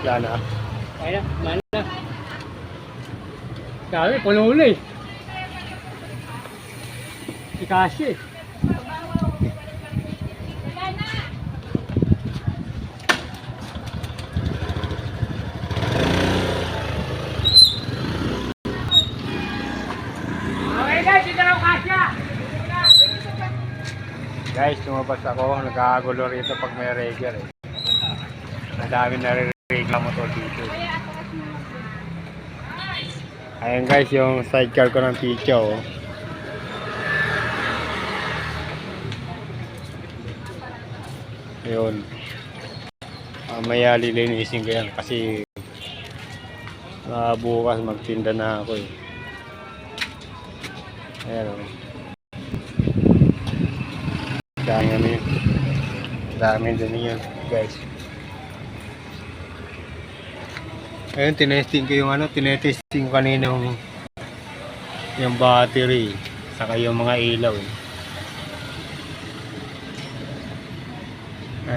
Yan na. Kaya na, na. Sabi, puno na eh. Si Kasi. Guys, lumabas ako. Nagkakagulo rito pag may regular eh. Madami nare-reklamo to dito. Ayan guys, yung sidecar ko ng Picho. Oh. Ayun. Mamaya lilinisin ko yan kasi bukas magtinda na ako eh. Ayan o. Dami din yun guys. Ayun, tinesting ko yung tinetesting ko kanina yung battery saka yung mga ilaw eh.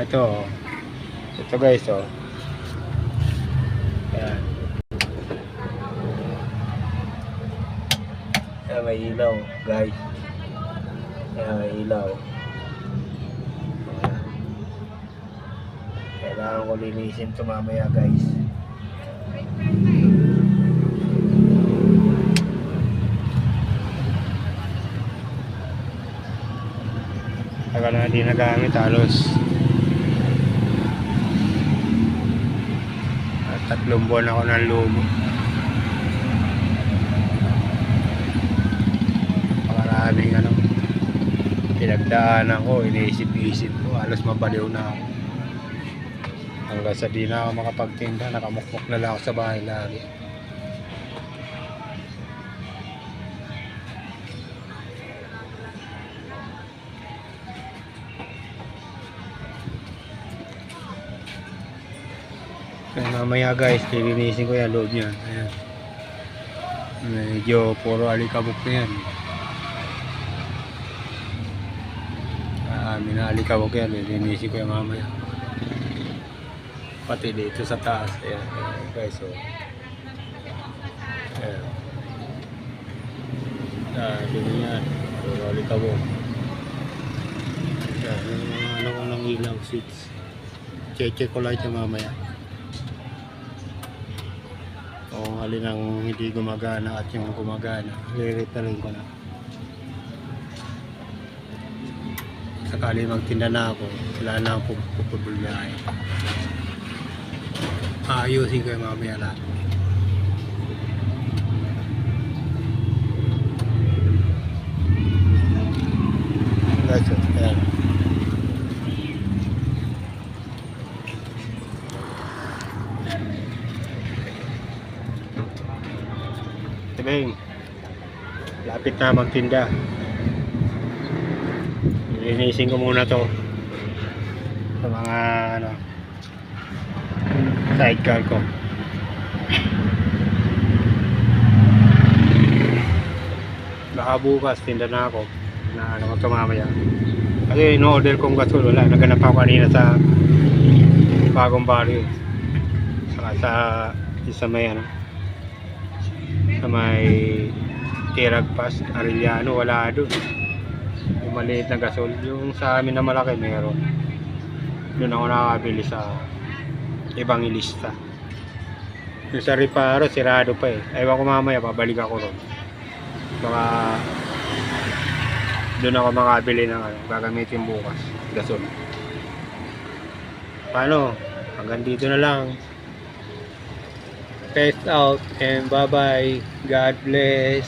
Ito guys oh. Ayan. Ayan, may ilaw guys. Ayan, may ilaw. Ayan. Kailangan ko linisin ito mamaya guys. Tagal na hindi nagamit halos 3 buwan ako ng lumo. Maraming pinagdaanan ko, iniisip-isip ko, halos mabaliw na ako. Hanggang sa di na ako makapagtinda, nakamukmuk na lang ako sa bahay lagi. Kaya mamaya guys, lilinisin ko yan loob niyan. Ayan. Medyo puro alikabok na yan. Minaalikabok yan, lilinisin ko yan mamaya. Pati dito sa taas. Ayan, ayan guys. So, ayan. Dito yan. Puro alikabok. Ayan, yung ko ng ilaw switch. Check ko lang ito mamaya. Kung alin ang hindi gumagana at yung gumagana, re-reparin ko na. Sakali magtinda na ako, wala na akong pupulyahin. Ayusin ko yung mamaya lahat. Guys, ayan. Beng, lapit na magtinda. Linisin ko muna to sa mga sidecar ko. Baka bukas tinda na ako na ito mamaya. Kasi in-order kong gasol, wala, naganap ako kanina sa bagong barrio saka sa isa may sa may Tiragpas, Arellano, wala doon. Yung maliit na gasol, yung sa amin na malaki meron. Doon ako nakakabili sa ibang ilista. Yung sa Reparo, sirado pa eh. Ewan ko mamaya, babalik ako ron. Baka doon ako makabili ng gagamitin bukas, gasol. Paano? Hanggang dito na lang. Peace out and bye bye. God bless.